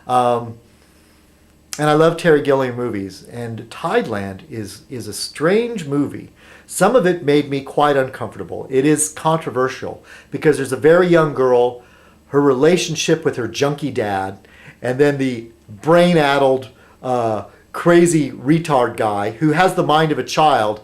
And I love Terry Gilliam movies. And Tideland is a strange movie. Some of it made me quite uncomfortable. It is controversial because there's a very young girl, her relationship with her junkie dad, and then the brain-addled, crazy retard guy who has the mind of a child,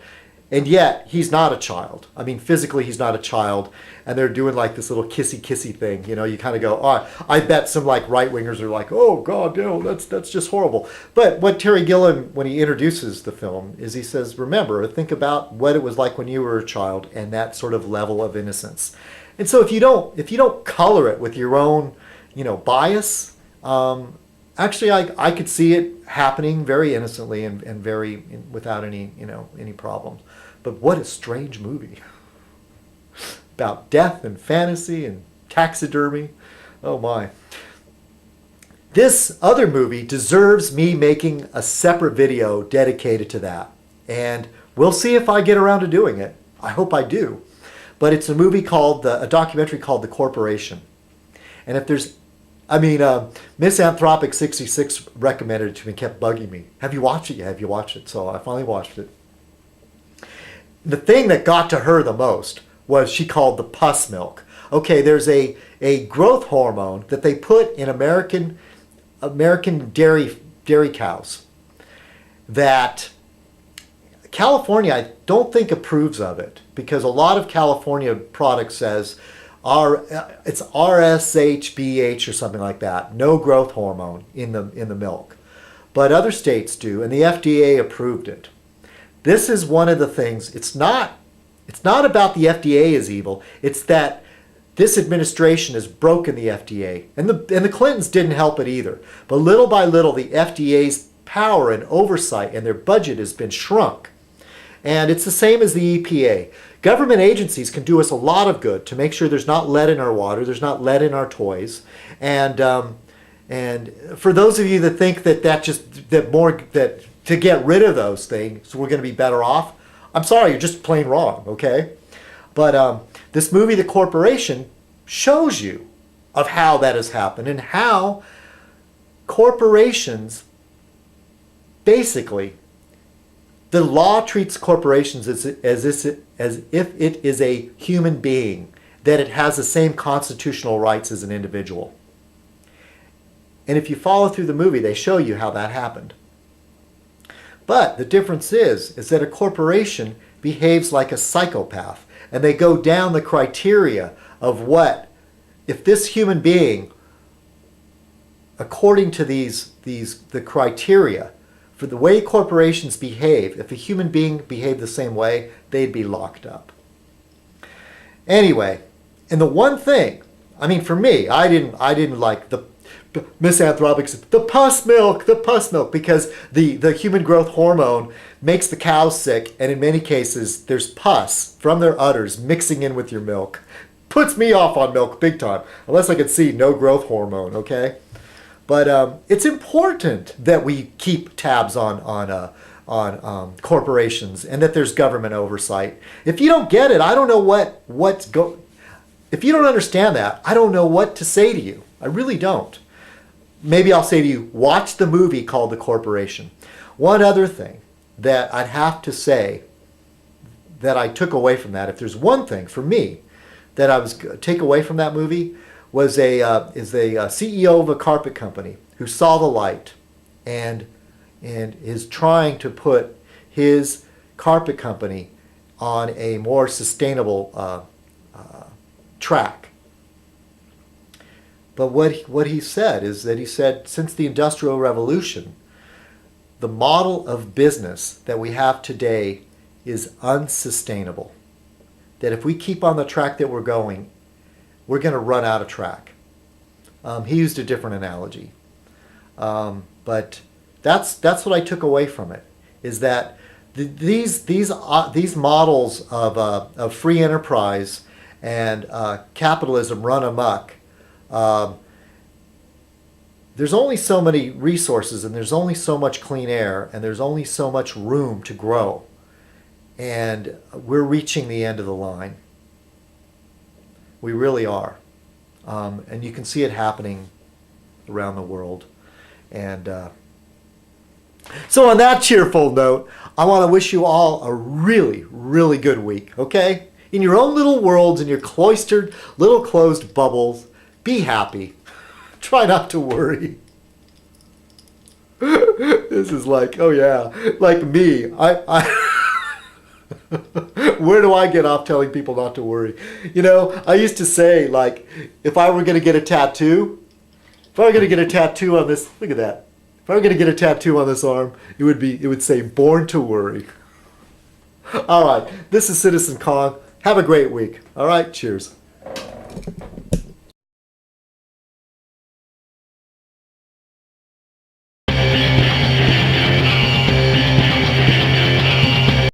and yet he's not a child. I mean, physically he's not a child, and they're doing like this little kissy thing. You know, you kind of go, oh, I bet some like right-wingers are like, oh God, no, that's just horrible. But what Terry Gilliam, when he introduces the film, is he says, remember, think about what it was like when you were a child and that sort of level of innocence. And so if you don't color it with your own, bias, actually I could see it happening very innocently and very without any problems. But what a strange movie about death and fantasy and taxidermy. Oh my. This other movie deserves me making a separate video dedicated to that. And we'll see if I get around to doing it. I hope I do. But it's a documentary called The Corporation. And if there's, Misanthropic 66 recommended it to me, kept bugging me. Have you watched it yet? Have you watched it? So I finally watched it. The thing that got to her the most was she called the pus milk. Okay, there's a growth hormone that they put in American dairy cows that California, I don't think approves of it because a lot of California product says it's RSHBH or something like that, no growth hormone in the milk. But other states do, and the FDA approved it. This is one of the things. It's not about the FDA is evil. It's that this administration has broken the FDA, and the Clintons didn't help it either. But little by little, the FDA's power and oversight and their budget has been shrunk. And it's the same as the EPA. Government agencies can do us a lot of good to make sure there's not lead in our water, there's not lead in our toys. And for those of you that think that to get rid of those things, we're going to be better off, I'm sorry, you're just plain wrong, okay? But this movie, The Corporation, shows you of how that has happened and how corporations, basically, the law treats corporations as if it is a human being, that it has the same constitutional rights as an individual. And if you follow through the movie, they show you how that happened. But the difference is that a corporation behaves like a psychopath, and they go down the criteria of what, if this human being, according to the criteria, for the way corporations behave, if a human being behaved the same way, they'd be locked up. Anyway, and the one thing, for me, I didn't like the misanthropics, the pus milk, because the human growth hormone makes the cows sick, and in many cases, there's pus from their udders mixing in with your milk. Puts me off on milk big time, unless I could see no growth hormone, okay? But it's important that we keep tabs on corporations and that there's government oversight. If you don't get it, I don't know if you don't understand that, I don't know what to say to you. I really don't. Maybe I'll say to you, watch the movie called The Corporation. One other thing that I'd have to say that I took away from that, if there's one thing for me that I was take away from that movie, is a CEO of a carpet company who saw the light and is trying to put his carpet company on a more sustainable track. But what he said is that he said since the Industrial Revolution, the model of business that we have today is unsustainable. That if we keep on the track that we're going, we're going to run out of track. He used a different analogy. But that's what I took away from it, is that these models of free enterprise and capitalism run amok. There's only so many resources, and there's only so much clean air, and there's only so much room to grow. And we're reaching the end of the line. We really are. And you can see it happening around the world. And so on that cheerful note, I want to wish you all a really, really good week, okay? In your own little worlds, in your cloistered, little closed bubbles, be happy. Try not to worry. This is like, oh yeah, like me. Where do I get off telling people not to worry? You know, I used to say, like, if I were going to get a tattoo, if I were going to get a tattoo on this, look at that. If I were going to get a tattoo on this arm, it would say, born to worry. All right, this is Citizen Kong. Have a great week. All right, cheers.